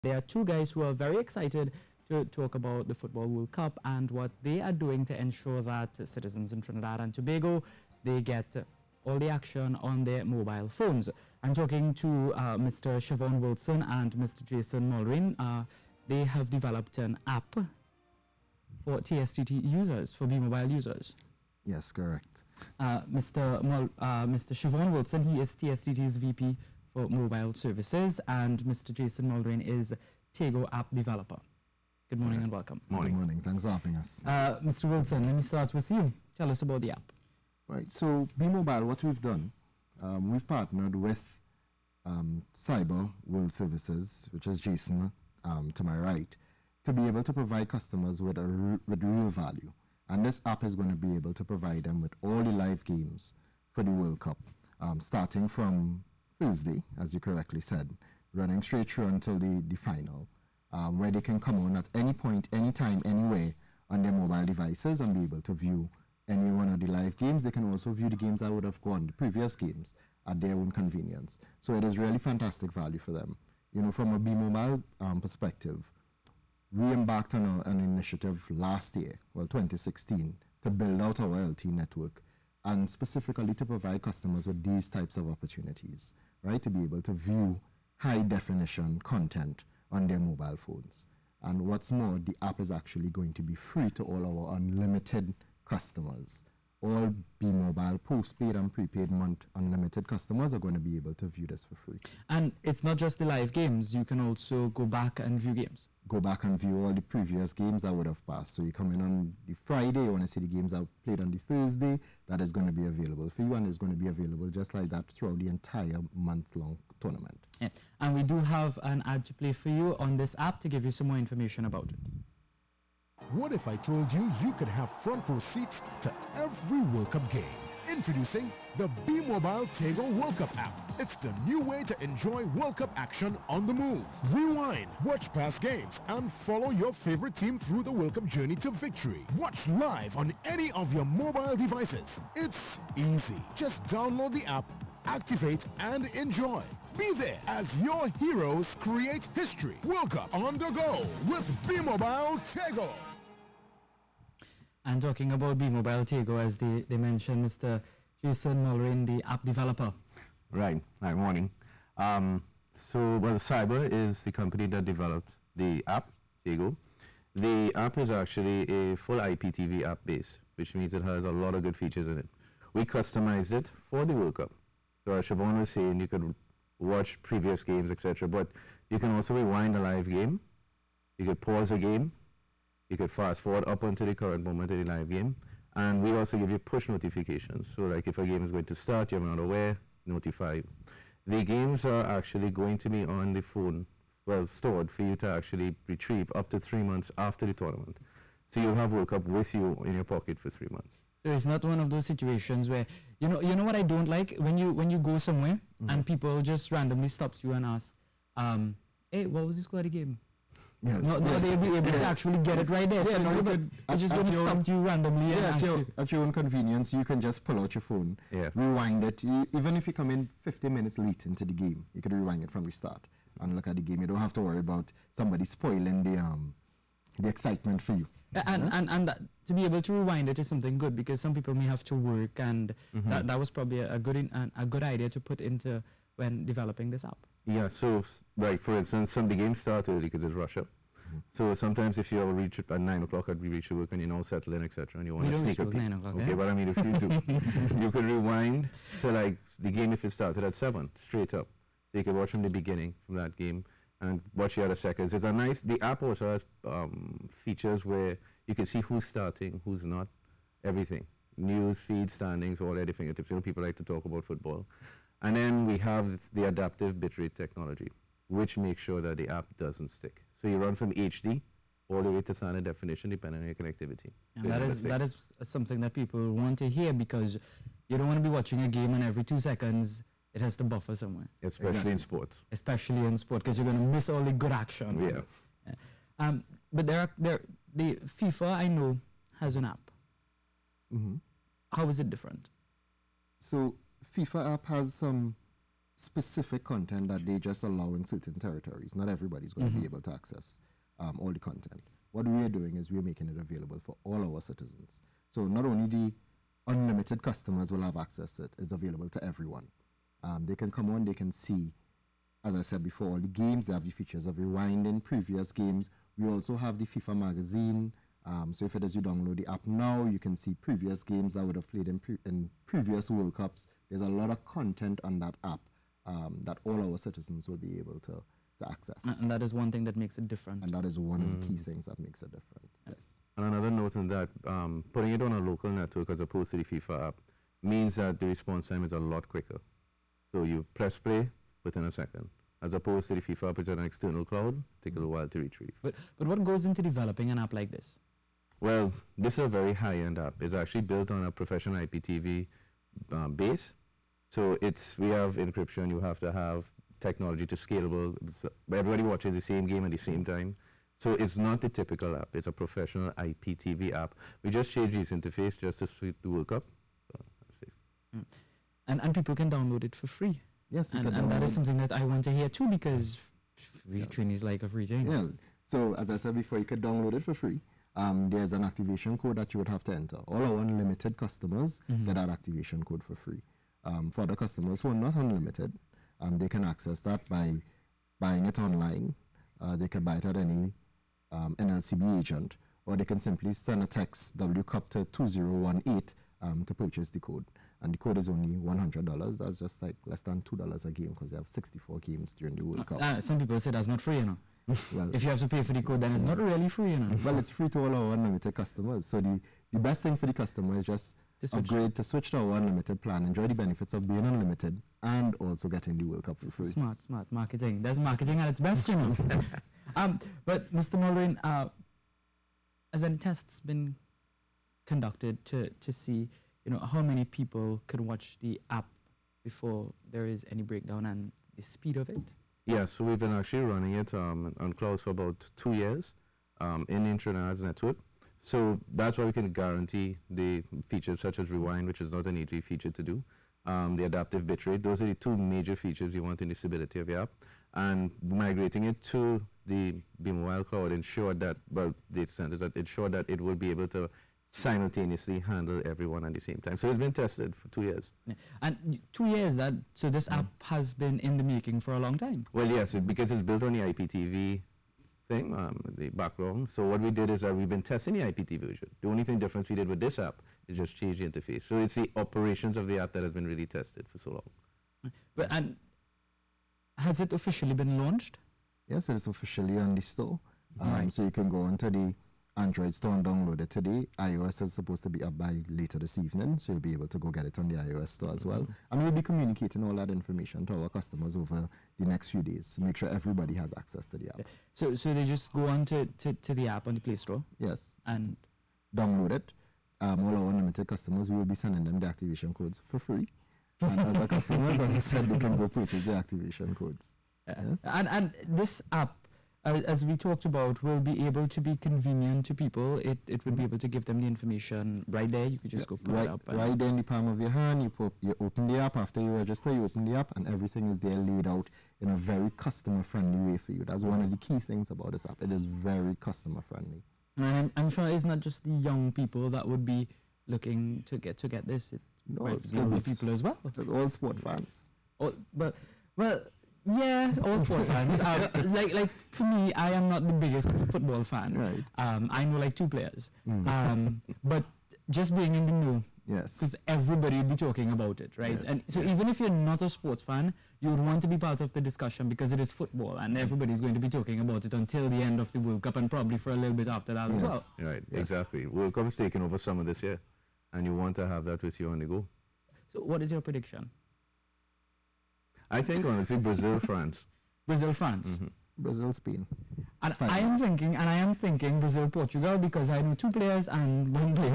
There are two guys who are very excited to talk about the Football World Cup and what they are doing to ensure that citizens in Trinidad and Tobago, they get all the action on their mobile phones. I'm talking to Mr. Siobhan Wilson and Mr. Jason Mulrin. They have developed an app for TSTT users, for Bmobile users. Yes, correct. Mr. Siobhan Wilson, he is TSTT's VP for Mobile Services, and Mr. Jason Mulrin is Tego app developer. Good morning and welcome. Morning. Good morning. Thanks for having us. Mr. Wilson, let me start with you. Tell us about the app. Right. So Bmobile, what we've done, we've partnered with Cyber World Services, which is Jason to my right, to be able to provide customers with real value. And this app is going to be able to provide them with all the live games for the World Cup, starting from Thursday, as you correctly said, running straight through until the final, where they can come on at any point, anytime, anywhere on their mobile devices and be able to view any one of the live games. They can also view the games that would have gone, the previous games, at their own convenience. So it is really fantastic value for them. You know, from a Bmobile perspective, we embarked on an initiative last year, well, 2016, to build out our LT network and specifically to provide customers with these types of opportunities, right, to be able to view high-definition content on their mobile phones. And what's more, the app is actually going to be free to all our unlimited customers. All Bmobile postpaid and prepaid month unlimited customers are going to be able to view this for free. And it's not just the live games, you can also go back and view games. Go back and view all the previous games that would have passed. So you come in on the Friday, you want to see the games that played on the Thursday, that is going to be available for you, and it's going to be available just like that throughout the entire month-long tournament. Yeah. And we do have an ad to play for you on this app to give you some more information about it. What if I told you you could have front row seats to every World Cup game? Introducing the Bmobile Tego World Cup app. It's the new way to enjoy World Cup action on the move. Rewind, watch past games, and follow your favorite team through the World Cup journey to victory. Watch live on any of your mobile devices. It's easy. Just download the app, activate, and enjoy. Be there as your heroes create history. World Cup on the go with Bmobile Tego. And talking about Bmobile Tego, as they mentioned, Mr. Jason Mulrin, the app developer. Right. Hi, morning. Well, Cyber is the company that developed the app, Tego. The app is actually a full IPTV app base, which means it has a lot of good features in it. We customized it for the World Cup. So as Siobhan was saying, you could watch previous games, etc. But you can also rewind a live game. You could pause a game. You could fast forward up onto the current moment of the live game. And we also give you push notifications. So like if a game is going to start, you're not aware, notify you. The games are actually going to be on the phone, well, stored for you to actually retrieve up to 3 months after the tournament. So you'll have World Cup with you in your pocket for 3 months. So it's not one of those situations where, you know what I don't like? When you go somewhere and people just randomly stops you and ask, hey, what was the score of the game? Yeah. No, they'll be able to actually get it right there. Yeah, so no, it's just going to stop you randomly. Yeah, and at your own convenience, you can just pull out your phone, rewind it. Even if you come in 50 minutes late into the game, you can rewind it from the start and look at the game. You don't have to worry about somebody spoiling the excitement for you. And to be able to rewind it is something good, because some people may have to work, and that was probably a good idea to put into when developing this app. Yeah, so like for instance, some of the games started, you could just rush up. So sometimes if you reach it at 9 o'clock, we reach your work and you know settle in, etc. and you want to sneak up. 9 o'clock. Okay, but I mean if you do, you could rewind. So like the game, if it started at 7, straight up, so you can watch from the beginning from that game and watch the other seconds. It's a nice. The app also has features where you can see who's starting, who's not, everything. News, feed, standings, all at your fingertips. You know, people like to talk about football. And then we have the adaptive bitrate technology, which makes sure that the app doesn't stick. So you run from HD all the way to standard definition, depending on your connectivity. And so that is something that people want to hear, because you don't want to be watching a game and every 2 seconds it has to buffer somewhere. Especially in sports. Especially in sport, because you're going to miss all the good action. Yes. Yeah. But the FIFA, I know, has an app. How is it different? So FIFA app has some specific content that they just allow in certain territories. Not everybody's going to be able to access all the content. What we are doing is we're making it available for all our citizens. So not only the unlimited customers will have access, it is available to everyone. They can come on, they can see, as I said before, all the games. They have the features of rewinding previous games. We also have the FIFA magazine. So if it is you download the app now, you can see previous games that would have played in previous World Cups. There's a lot of content on that app that all our citizens will be able to access. And that is one thing that makes it different. And that is one of the key things that makes it different. Yes. And another note on that, putting it on a local network as opposed to the FIFA app means that the response time is a lot quicker. So you press play within a second, as opposed to the FIFA app, which is an external cloud, take a little while to retrieve. But what goes into developing an app like this? Well, this is a very high-end app. It's actually built on a professional IPTV base. So we have encryption. You have to have technology to scalable. So everybody watches the same game at the same time. So it's not the typical app. It's a professional IPTV app. We just changed this interface just to suit the World Cup. So that's it. And people can download it for free. Yes, you can and that download is something that I want to hear too, because free training is like a free thing. Yeah. So as I said before, you could download it for free. There's an activation code that you would have to enter. All our unlimited customers get that activation code for free. For the customers who are not unlimited, they can access that by buying it online. They can buy it at any NLCB agent, or they can simply send a text WCUP to 2018 to purchase the code. And the code is only $100. That's just like less than $2 a game, because they have 64 games during the World Cup. Some people say that's not free, you know. Well, if you have to pay for the code, then it's not really free, you know. Well, it's free to all our unlimited customers. So the best thing for the customer is just upgrade to switch to our unlimited plan, enjoy the benefits of being unlimited, and also getting the World Cup for free. Smart marketing. That's marketing at its best, you know. But Mr. Mulrain, has any tests been conducted to see, you know, how many people can watch the app before there is any breakdown and the speed of it? Yeah, so we've been actually running it on clouds for about 2 years in Trinidad's network. So that's why we can guarantee the features such as rewind, which is not an easy feature to do, the adaptive bitrate. Those are the two major features you want in the stability of your app. And migrating it to the Bmobile cloud ensured that, well, data centers, that ensured that it will be able to simultaneously handle everyone at the same time. So it's been tested for 2 years. Yeah. And 2 years, so this app has been in the making for a long time? Well, yes, because it's built on the IPTV thing, the background. So what we did is that we've been testing the IPTV version. The only thing difference we did with this app is just change the interface. So it's the operations of the app that has been really tested for so long. And has it officially been launched? Yes, it is officially on the store. Right. So you can go onto the Android store and download it today. iOS is supposed to be up by later this evening, so you'll be able to go get it on the iOS store as well. And we'll be communicating all that information to our customers over the next few days to make sure everybody has access to the app. So they just go on to the app on the Play Store? Yes. And download it. All our unlimited customers, we will be sending them the activation codes for free. And other customers, as I said, they can go purchase the activation codes. Yes. And this app, as we talked about, will be able to be convenient to people. It will be able to give them the information right there. You could just go pull it up. Right there in the palm of your hand, you open the app. After you register, you open the app, and everything is there laid out in a very customer-friendly way for you. That's one of the key things about this app. It is very customer-friendly. And I'm sure it's not just the young people that would be looking to get this. It might be older people as well. All sport fans. Yeah, all sport fans. Like for me, I am not the biggest football fan. Right. I know like 2 players. But just being in the know, yes, because everybody will be talking about it, right? Yes. And so even if you're not a sports fan, you would want to be part of the discussion because it is football, and everybody's going to be talking about it until the end of the World Cup and probably for a little bit after that as well. Right, Yes. exactly. World Cup is taking over summer this year, and you want to have that with you on the go. So what is your prediction? I think, honestly, Brazil, France. Brazil, France. Brazil, Spain. And I am thinking Brazil, Portugal, because I know 2 players and 1 player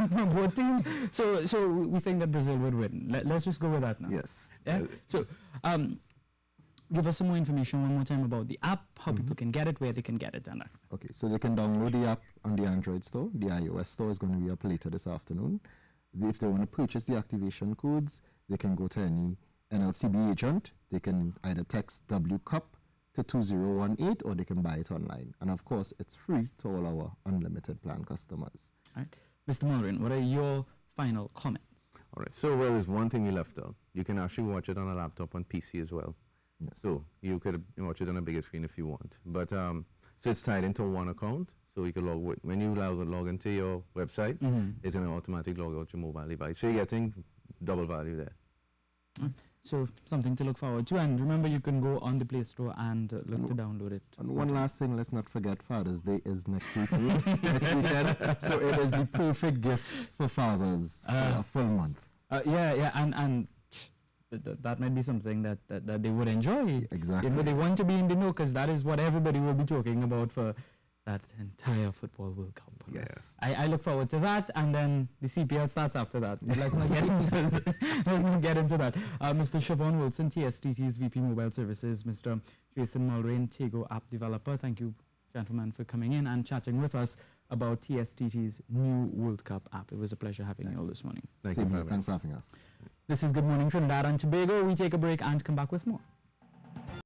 from both teams. So we think that Brazil would win. Let's just go with that now. Yes. Yeah. So give us some more information one more time about the app, how people can get it, where they can get it, and Okay, so they can download the app on the Android store. The iOS store is going to be up later this afternoon. If they want to purchase the activation codes, they can go to any NLCB agent. They can either text WCUP to 2018 or they can buy it online. And of course, it's free to all our unlimited plan customers. All right. Mr. Mulrin, what are your final comments? All right. So, well, there's one thing we left out. You can actually watch it on a laptop on PC as well. Yes. So you could watch it on a bigger screen if you want. But so it's tied into one account. So you can when you log into your website, it's going to automatically log out your mobile device. So you're getting double value there. So something to look forward to. And remember, you can go on the Play Store and look to download it. And one last thing, let's not forget Father's Day is next week. Next weekend. So it is the perfect gift for fathers for a full month. And that might be something that they would enjoy. Exactly. You know, they want to be in the know because that is what everybody will be talking about for that entire Football World Cup. Yes. I look forward to that, and then the CPL starts after that. But let's not get into that. Mr. Siobhan Wilson, TSTT's VP Mobile Services, Mr. Jason Mulrain, Tego app developer. Thank you, gentlemen, for coming in and chatting with us about TSTT's new World Cup app. It was a pleasure having you all this morning. Thanks for having us. This is Good Morning Trinidad and Tobago. We take a break and come back with more.